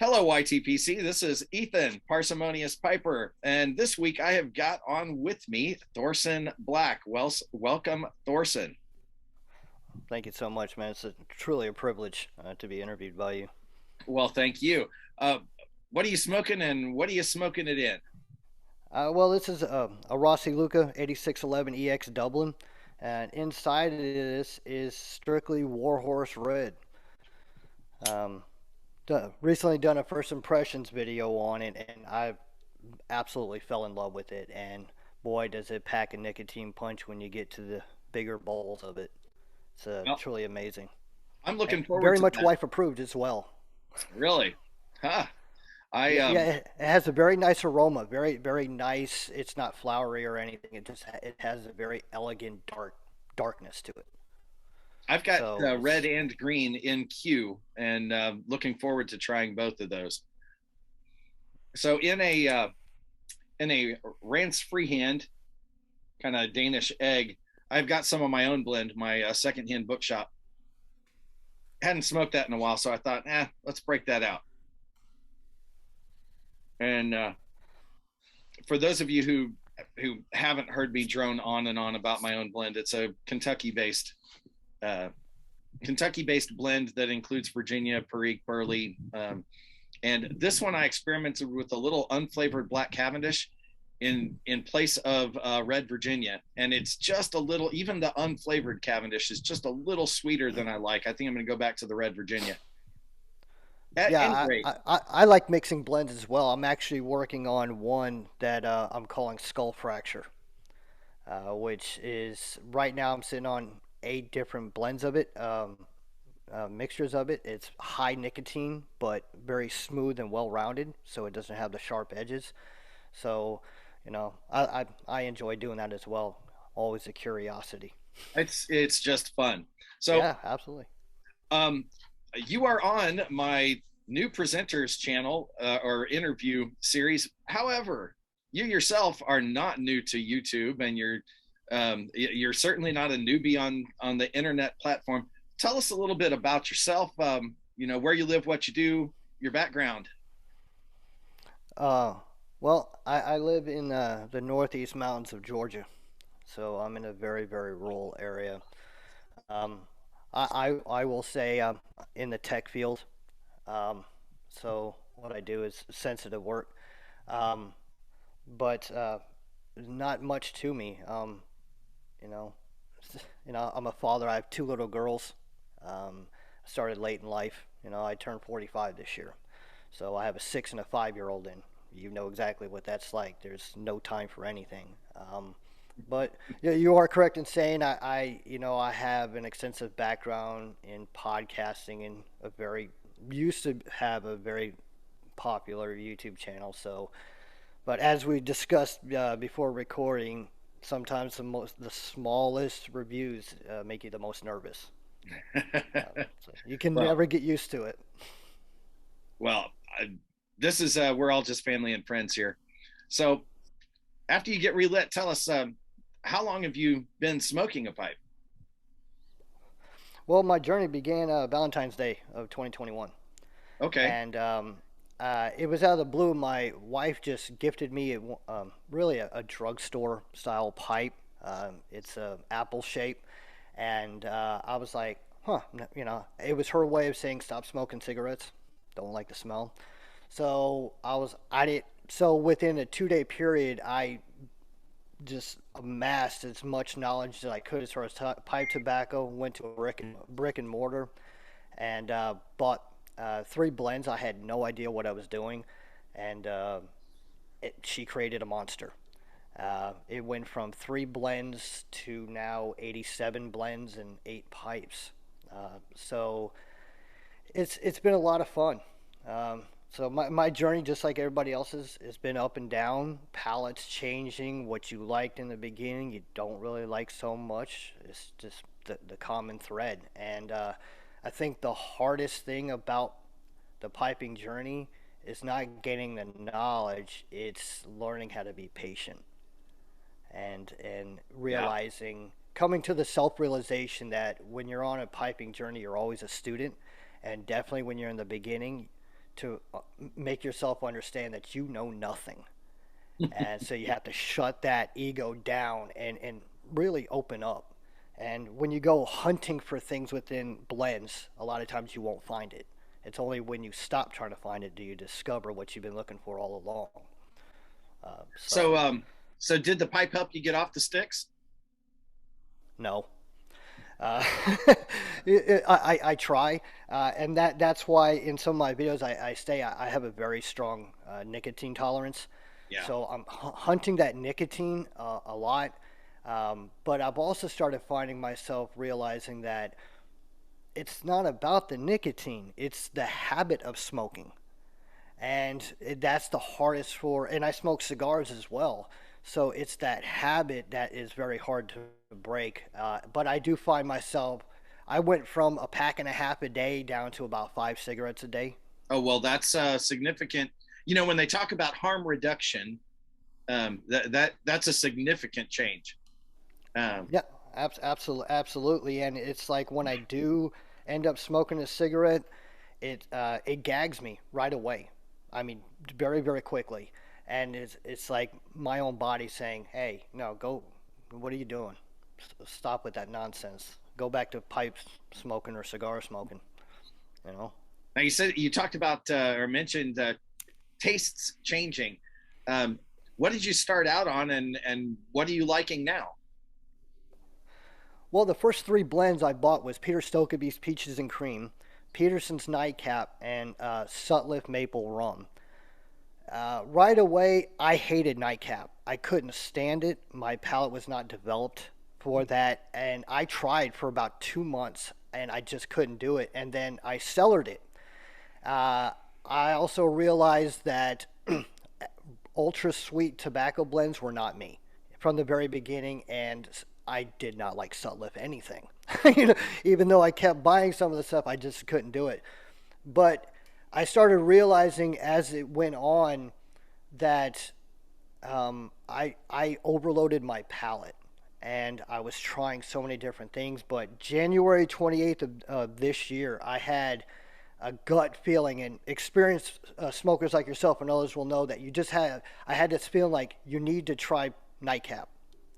Hello, YTPC. This is Ethan, Parsimonious Piper. And this week I have got on with me Thorsyn Black. Welcome, Thorsyn. Thank you so much, man. It's truly a privilege to be interviewed by you. Well, thank you. Uh, what are you smoking and what are you smoking it in? Well, this is a Rossi Luca 8611 EX Dublin, and inside of this is strictly Warhorse Red. Um, Recently done a first impressions video on it, and I absolutely fell in love with it. And boy, does it pack a nicotine punch when you get to the bigger bowls of it. It's Well, truly amazing, I'm and looking forward very to much that. wife approved as well. Really? Huh. I Yeah, yeah, it has a very nice aroma. Very, very nice. It's not flowery or anything. It has a very elegant darkness to it. I've got So red it's and green in queue and looking forward to trying both of those. So in a Rance freehand kind of Danish egg, I've got some of my own blend, my secondhand bookshop. Hadn't smoked that in a while, so I thought, let's break that out. And for those of you who haven't heard me drone on and on about my own blend, it's a uh, Kentucky-based blend that includes Virginia, Perique, Burley, and this one I experimented with a little unflavored black Cavendish in place of red Virginia, and it's just a little. Even the unflavored Cavendish is just a little sweeter than I like. I think I'm going to go back to the red Virginia. At any yeah, rate, I like mixing blends as well. I'm actually working on one that I'm calling Skull Fracture, which is right now I'm sitting on 8 different blends of it. Mixtures of it. It's high nicotine, but very smooth and well rounded, so it doesn't have the sharp edges. So, I enjoy doing that as well. Always a curiosity. it's just fun. So, Yeah, absolutely. um, you are on my new presenters channel or interview series. However, you yourself are not new to YouTube, and you're certainly not a newbie on the internet platform. Tell us a little bit about yourself. Where you live, what you do, your background. Uh, well, I live in the northeast mountains of Georgia, so I'm in a very, very rural area. Um, I will say in the tech field. Um, so what I do is sensitive work. Um, but not much to me. You know, I'm a father. I have 2 little girls. I started late in life. I turned 45 this year, so I have a 6 and a 5-year-old, and you know exactly what that's like. There's no time for anything. But yeah, you are correct in saying I have an extensive background in podcasting and a very used to have a very popular YouTube channel. So but as we discussed before recording, sometimes the smallest reviews make you the most nervous. So you can well, never get used to it. well, this is we're all just family and friends here. So after you get relit, tell us how long have you been smoking a pipe? Well, my journey began Valentine's Day of 2021, Okay. and it was out of the blue. My wife just gifted me really a drugstore style pipe. It's a apple shape, and I was like, huh, it was her way of saying stop smoking cigarettes. Don't like the smell. So I did. So within a 2-day period, I just amassed as much knowledge as I could as far as pipe tobacco. Went to a brick and mortar and bought 3 blends. I had no idea what I was doing, and she created a monster. It went from 3 blends to now 87 blends and 8 pipes. So it's been a lot of fun. So my journey, just like everybody else's, has been up and down. Palates changing. What you liked in the beginning, you don't really like so much. It's just the common thread. And I think the hardest thing about the piping journey is not getting the knowledge. It's learning how to be patient and Yeah. realizing, coming to the self-realization that when you're on a piping journey, you're always a student, and definitely when you're in the beginning, to make yourself understand that you know nothing. And so you have to shut that ego down and really open up. And when you go hunting for things within blends, a lot of times you won't find it. It's only when you stop trying to find it do you discover what you've been looking for all along. So, So so did the pipe help you get off the sticks? no. Uh, I try, and that's why in some of my videos I have a very strong nicotine tolerance, Yeah. so I'm hunting that nicotine a lot. But I've also started finding myself realizing that it's not about the nicotine; it's the habit of smoking, and that's the hardest for. And I smoke cigars as well, so it's that habit that is very hard to break. But I do find myself, I went from a pack and a half a day down to about 5 cigarettes a day. Oh, well, that's significant. You know, when they talk about harm reduction, that's a significant change. Um, Yeah, absolutely. And it's like when I do end up smoking a cigarette, it gags me right away. I mean, very very quickly, and it's like my own body saying, "Hey, no, go. What are you doing? Stop with that nonsense. Go back to pipe smoking or cigar smoking." You know. Now you talked about or mentioned tastes changing. Um, what did you start out on, and what are you liking now? Well, the first three blends I bought was Peter Stokeby's Peaches and Cream, Peterson's Nightcap, and Sutliff Maple Rum. Right away, I hated Nightcap. I couldn't stand it. My palate was not developed for that, and I tried for about 2 months, and I just couldn't do it. And then I cellared it. Uh, I also realized that ultra sweet tobacco blends were not me from the very beginning, and I did not like Sutliff anything. You know, even though I kept buying some of the stuff, I just couldn't do it. But I started realizing as it went on that I overloaded my palate, and I was trying so many different things. But January 28th of this year, I had a gut feeling, and experienced smokers like yourself and others will know that I had this feeling like you need to try Nightcap.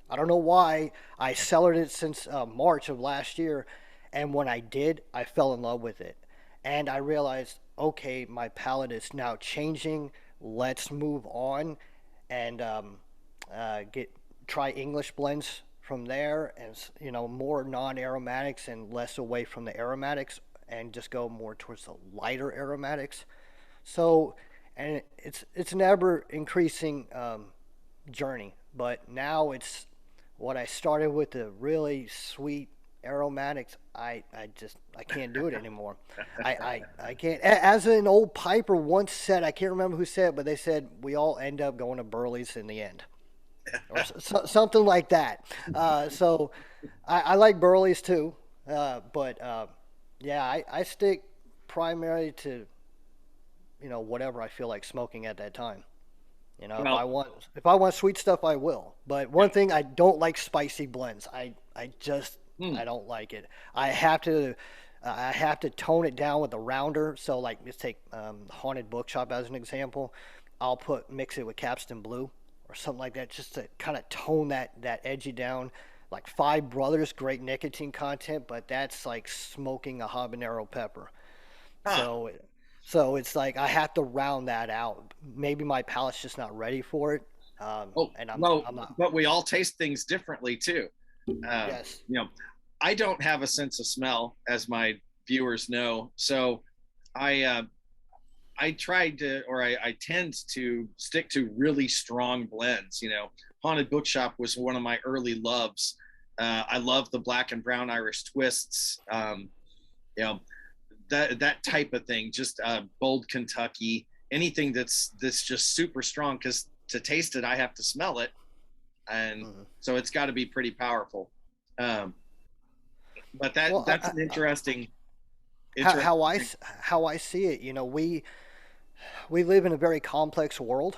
I don't know why. I cellared it since March of last year, and when I did, I fell in love with it. And I realized, okay, my palate is now changing. Let's move on and get try English blends from there, and more non-aromatics and less away from the aromatics, and just go more towards the lighter aromatics. So, and it's an ever increasing journey, but now it's what I started with the really sweet aromatics. I can't do it anymore. I can't. As an old piper once said, I can't remember who said it, but they said we all end up going to Burley's in the end, or something like that. So I like Burley's too, but yeah, I stick primarily to whatever I feel like smoking at that time. Well, If I want sweet stuff, I will. But one thing, I don't like spicy blends. I just hmm. I don't like it. I have to tone it down with a rounder. So like let's take Haunted Bookshop as an example. I'll mix it with Capstan Blue or something like that, just to kind of tone that edgy down. Like Five Brothers, great nicotine content, but that's like smoking a habanero pepper. Huh. So, so it's like I have to round that out. Maybe my palate's just not ready for it, Oh, and well, I'm not. but we all taste things differently too. Yes. You know, I don't have a sense of smell, as my viewers know. So I I tried to, or I tend to stick to really strong blends. You know, Haunted Bookshop was one of my early loves. I love the black and brown Irish twists. You know, that type of thing. Just bold Kentucky, anything that's just super strong. Because to taste it, I have to smell it, and Mhm. so it's got to be pretty powerful. Um, but Well, that's an interesting how interesting thing. how I see it, we live in a very complex world,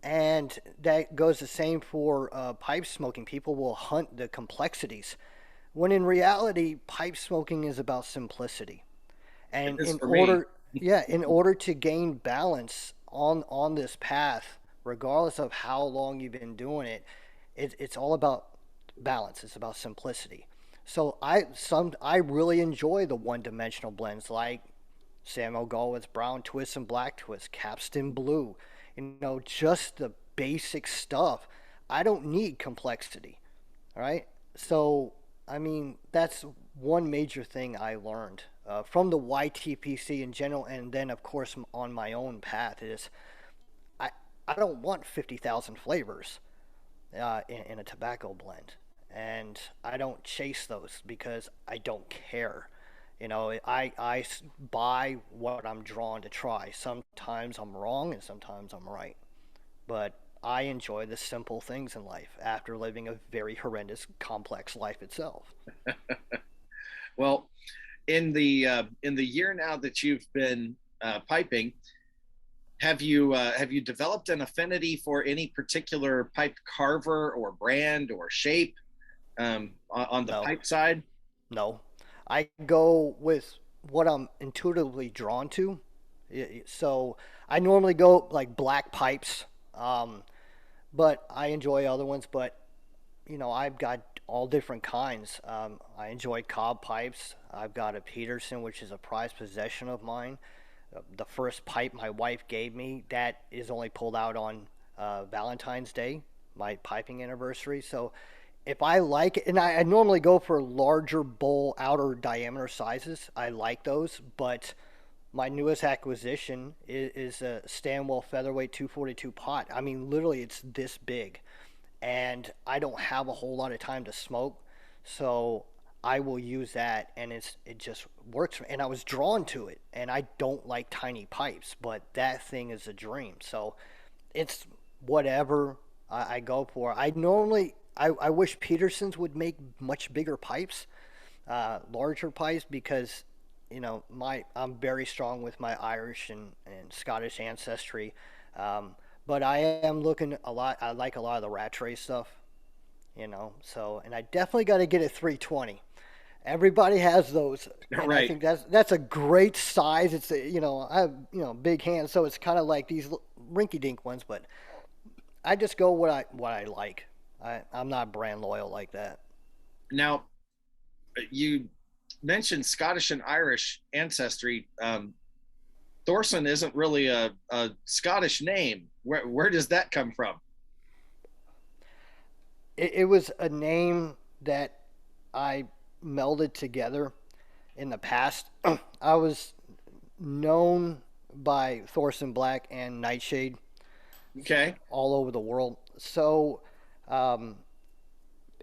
and that goes the same for pipe smoking. People will hunt the complexities, when in reality, pipe smoking is about simplicity. It And is in for order me. yeah, in order to gain balance on this path, regardless of how long you've been doing it, it's all about balance. It's about simplicity. So I really enjoy the one-dimensional blends like Samuel Galloway's Brown Twist and Black Twist, Capstan Blue. You know, just the basic stuff. I don't need complexity. All right. So, I mean, that's one major thing I learned from the YTPC in general, and then, of course, on my own path is I, I don't want 50,000 flavors in a tobacco blend. And I don't chase those because I don't care. You know, I buy what I'm drawn to try. Sometimes I'm wrong and sometimes I'm right. But I enjoy the simple things in life after living a very horrendous, complex life itself. Well, in the year now that you've been piping, have you developed an affinity for any particular pipe carver or brand or shape on the No, pipe side? no. I go with what I'm intuitively drawn to. So I normally go like black pipes, but I enjoy other ones. But you know, I've got all different kinds. I enjoy cob pipes. I've got a Peterson, which is a prized possession of mine. The first pipe my wife gave me, that is only pulled out on Valentine's Day, my piping anniversary. So if I like it, and I normally go for larger bowl, outer diameter sizes. I like those, but my newest acquisition is a Stanwell Featherweight 242 pot. I mean, literally, it's this big, and I don't have a whole lot of time to smoke, so I will use that, and it just works. And I was drawn to it, and I don't like tiny pipes, but that thing is a dream. So it's whatever I go for. I wish Petersons would make much bigger pipes, larger pipes, because you know I'm very strong with my Irish and Scottish ancestry. But I am looking a lot. I like a lot of the rat tray stuff, you know. So, and I definitely got to get a 320. Everybody has those, and I Right. think that's a great size. It's a, I have big hands, so it's kind of like these rinky-dink ones. But I just go what I like. I'm not brand loyal like that. Now, you mentioned Scottish and Irish ancestry. Thorsyn isn't really a Scottish name. Where does that come from? It was a name that I melded together in the past. I was known by Thorsyn Black and Nightshade Okay. all over the world. So, um,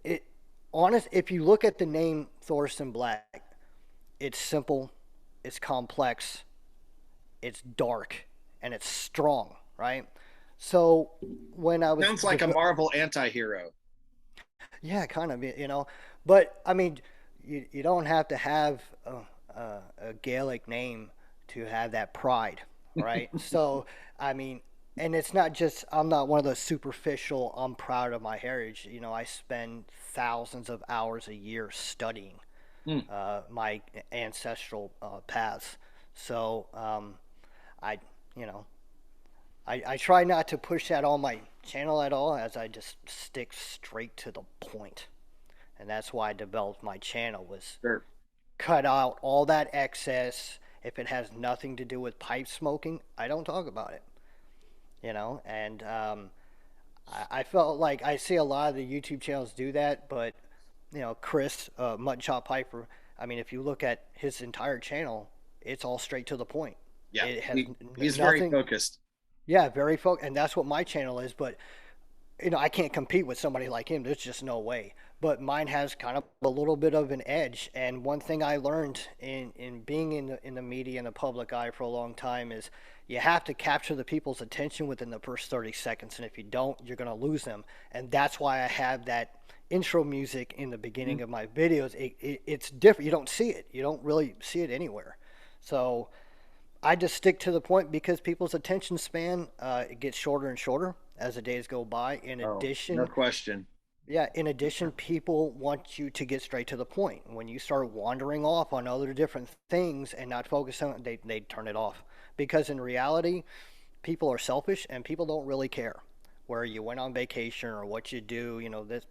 it honest. If you look at the name Thorsyn Black, it's simple, it's complex, it's dark, and it's strong. Right. So when I was Sounds like a Marvel anti-hero. yeah, kind of, but I mean, you don't have to have a Gaelic name to have that pride, right? So, I mean, and it's not just, I'm not one of those superficial, I'm proud of my heritage. You know, I spend thousands of hours a year studying Hmm. my ancestral paths. So, I, you know, I try not to push that on my channel at all, as I just stick straight to the point. And that's why I developed my channel, was Sure. cut out all that excess. If it has nothing to do with pipe smoking, I don't talk about it. And I felt like I see a lot of the YouTube channels do that, but Chris Mutton Chop Piper. I mean, if you look at his entire channel, it's all straight to the point. Yeah. It has He's very nothing. focused. Yeah, very focused, and that's what my channel is. But I can't compete with somebody like him. There's just no way. But mine has kind of a little bit of an edge. And one thing I learned in being in the media and the public eye for a long time is you have to capture the people's attention within the first 30 seconds. And if you don't, you're going to lose them. And that's why I have that intro music in the beginning of my videos. It's different. You don't see it. You don't really see it anywhere. So I just stick to the point because people's attention span it gets shorter and shorter as the days go by. In Oh, no addition, question. Yeah, in addition, people want you to get straight to the point. When you start wandering off on other different things and not focus on it, they turn it off. Because in reality, people are selfish and people don't really care where you went on vacation or what you do. This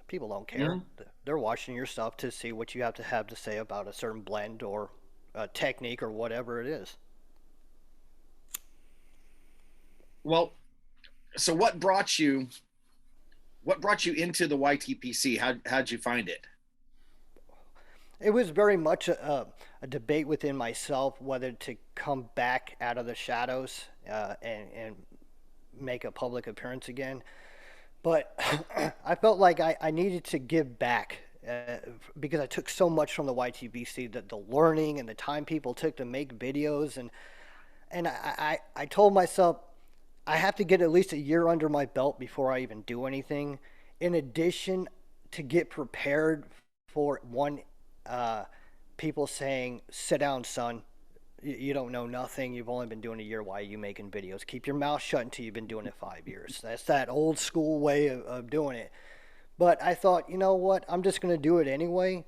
people don't care. Mhm. They're watching your stuff to see what you have to say about a certain blend or a technique or whatever it is. Well, so what brought you into the YTPC? How'd you find it? It was very much a debate within myself whether to come back out of the shadows and make a public appearance again. But I felt like I needed to give back because I took so much from the YTBC, the learning and the time people took to make videos. And I told myself I have to get at least a year under my belt before I even do anything. In addition, to get prepared for one, uh, people saying, "Sit down, son. You don't know nothing. You've only been doing a year. Why are you making videos? Keep your mouth shut until you've been doing it 5 years." That's that old school way of doing it. But I thought, you know what? I'm just going to do it anyway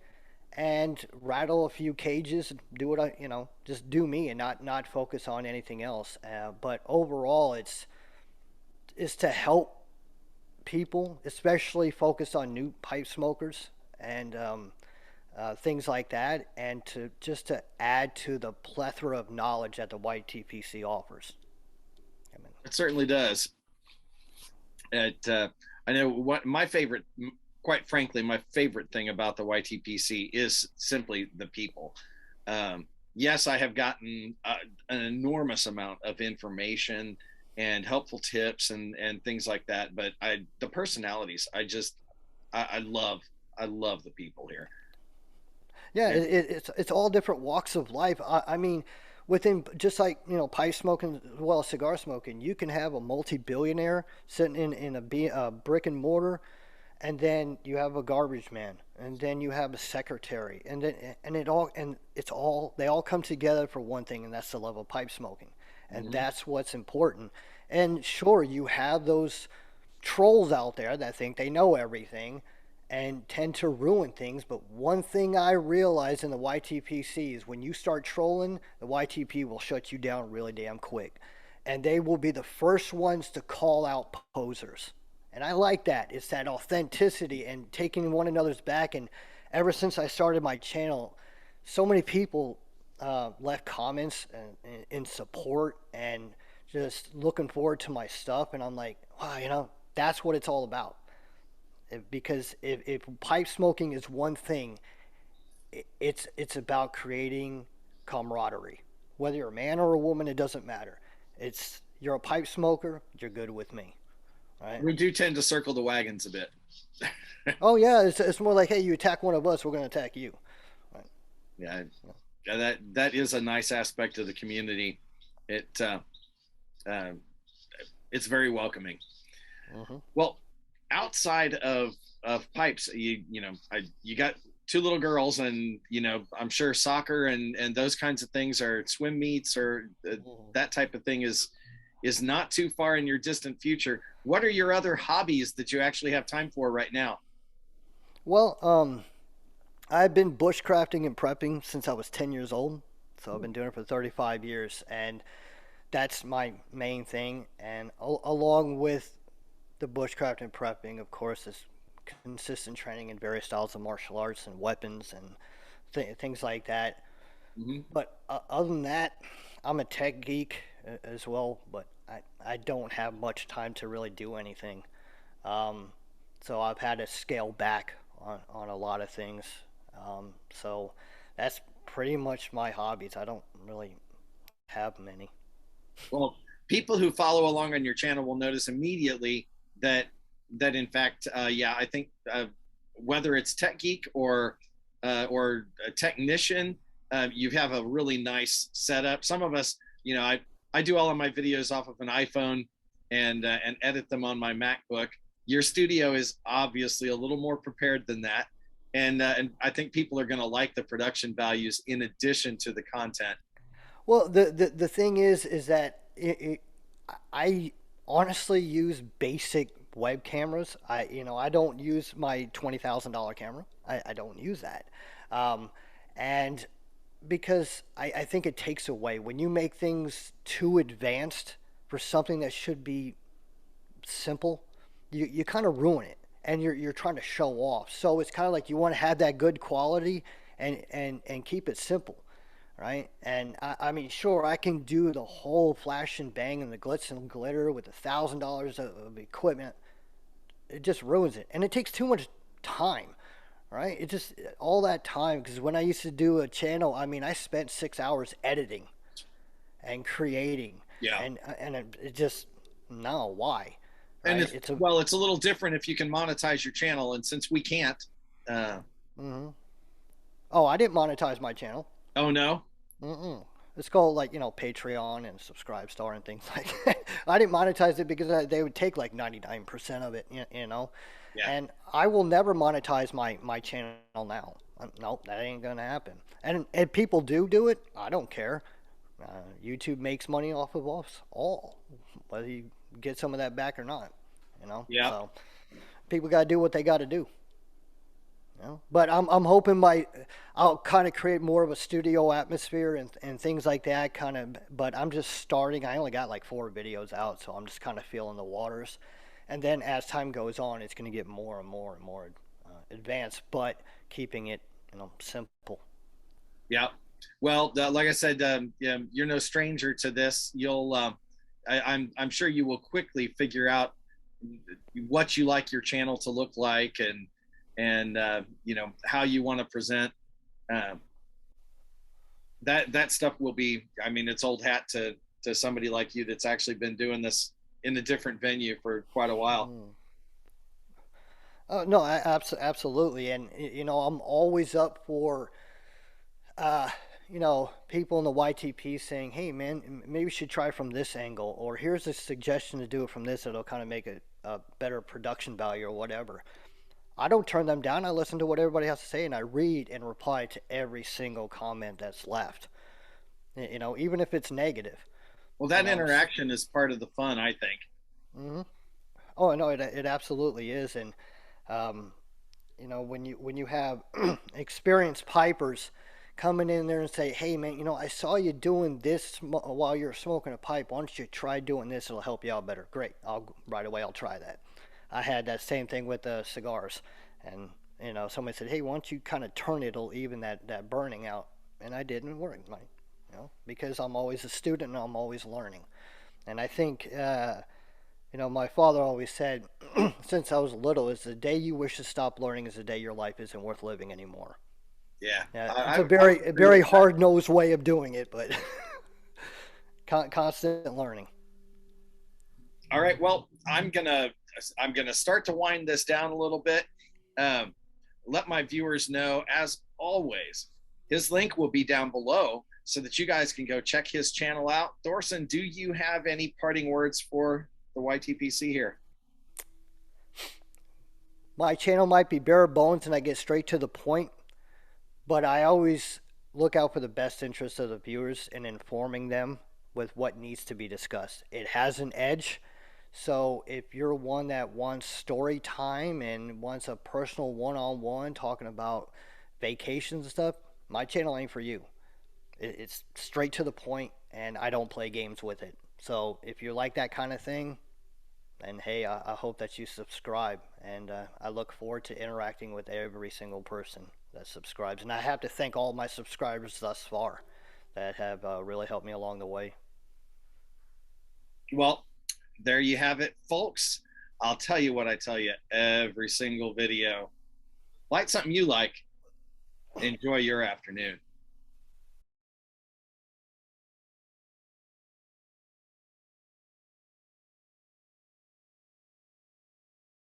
and rattle a few cages, do what just do me and not focus on anything else. But overall, it's to help people, especially focused on new pipe smokers and things like that, and to add to the plethora of knowledge that the YTPC offers. I mean, It certainly does. I know what my favorite, quite frankly, my favorite thing about the YTPC is simply the people. Yes, I have gotten an enormous amount of information and helpful tips and things like that. But the personalities, I love the people here. yeah, And it's all different walks of life. I mean, within just like pipe smoking as well as cigar smoking, you can have a multi-billionaire sitting in a brick and mortar, and then you have a garbage man, and then you have a secretary, and it's all they all come together for one thing, and that's the love of pipe smoking, and mhm. that's what's important. And sure, you have those trolls out there that think they know everything and tend to ruin things. But one thing I realize in the YTPC is when you start trolling, the YTP will shut you down really damn quick. And they will be the first ones to call out posers. And I like that. It's that authenticity and taking one another's back. And ever since I started my channel, so many people left comments in support and just looking forward to my stuff. And I'm like, wow, that's what it's all about. Because if pipe smoking is one thing, it's about creating camaraderie. Whether you're a man or a woman, it doesn't matter. It's you're a pipe smoker, you're good with me, right? We do tend to circle the wagons a bit. Oh yeah, it's more like, hey, you attack one of us, we're going to attack you, right? Yeah, yeah, that is a nice aspect of the community. It uh, it's very welcoming. Mm-hmm. Well, outside of pipes, you got two little girls, and I'm sure soccer and those kinds of things, or swim meets, or Mm-hmm. that type of thing is not too far in your distant future. What are your other hobbies that you actually have time for right now? Well, I've been bushcrafting and prepping since I was 10 years old. So I've been doing it for 35 years, and that's my main thing. And along with the bushcraft and prepping, of course, is consistent training in various styles of martial arts and weapons and things like that. Mm-hmm. But other than that, I'm a tech geek as well, but I don't have much time to really do anything. Um, so I've had to scale back on a lot of things. So that's pretty much my hobbies. I don't really have many. Well, people who follow along on your channel will notice immediately that in fact, yeah, I think whether it's tech geek or a technician, you have a really nice setup. Some of us, I do all of my videos off of an iPhone and edit them on my MacBook. Your studio is obviously a little more prepared than that, and I think people are going to like the production values in addition to the content. Well, the thing is that I honestly use basic web cameras. I don't use my $20,000 camera. I don't use that. Um, and because I think it takes away when you make things too advanced for something that should be simple, you kind of ruin it, and you're trying to show off. So it's kind of like you want to have that good quality and keep it simple, right? And I mean, sure, I can do the whole flash and bang and the glitz and glitter with $1,000 of equipment. It just ruins it, and it takes too much time, right? It just all that time, because when I used to do a channel, I mean, I spent 6 hours editing and creating, Yeah. and it just no, why, And right? It's a it's a little different if you can monetize your channel. And since we can't, uh, mm-hmm. Oh, I didn't monetize my channel. oh no. Mm-mm. It's called like Patreon and Subscribestar and things like that. I didn't monetize it because they would take like 99% of it, Yeah. And I will never monetize my channel now. Nope, that ain't gonna happen. And people do it. I don't care. YouTube makes money off of us all, whether you get some of that back or not. Yeah. So people gotta do what they gotta do. But I'm hoping I'll kind of create more of a studio atmosphere and things like that kind of. But I'm just starting. I only got like 4 videos out, so I'm just kind of feeling the waters. And then as time goes on, it's going to get more and more and more advanced, but keeping it simple. Yeah. Well, like I said, yeah, you're no stranger to this. I'm sure you will quickly figure out what you like your channel to look like, and how you want to present. Uh, that stuff will be. I mean, it's old hat to somebody like you that's actually been doing this in a different venue for quite a while. Mm. No, absolutely, and I'm always up for uh, people in the YTP saying, "Hey, man, maybe we should try from this angle," or "Here's a suggestion to do it from this. It'll kind of make a better production value or whatever." I don't turn them down. I listen to what everybody has to say, and I read and reply to every single comment that's left. Even if it's negative. Well, You that know. interaction is part of the fun, I think. Mm-hmm. Oh no, it absolutely is, and um, when you have experienced pipers coming in there and say, "Hey man, I saw you doing this while you're smoking a pipe. Why don't you try doing this? It'll help you out better." Great, right away I'll try that. I had that same thing with the cigars, and somebody said, "Hey, why don't you kind of turn it? It'll even that burning out." And I didn't work, because I'm always a student and I'm always learning. And I think, my father always said, since I was little, is the day you wish to stop learning is the day your life isn't worth living anymore. Yeah, Yeah, it's I a would very agree with very that. hard nosed way of doing it, but constant learning. All right. Well, I'm gonna start to wind this down a little bit. Um, Let my viewers know, as always, his link will be down below so that you guys can go check his channel out. Thorsyn, do you have any parting words for the YTPC here? My channel might be bare bones and I get straight to the point, but I always look out for the best interests of the viewers and informing them with what needs to be discussed. It has an edge. So if you're one that wants story time and wants a personal one-on-one talking about vacations and stuff, my channel ain't for you. It's straight to the point, and I don't play games with it. So if you like that kind of thing, then hey, I hope that you subscribe, and I look forward to interacting with every single person that subscribes. And I have to thank all my subscribers thus far that have really helped me along the way. Well, there you have it, folks. I'll tell you what I tell you every single video. Like something you like. Enjoy your afternoon.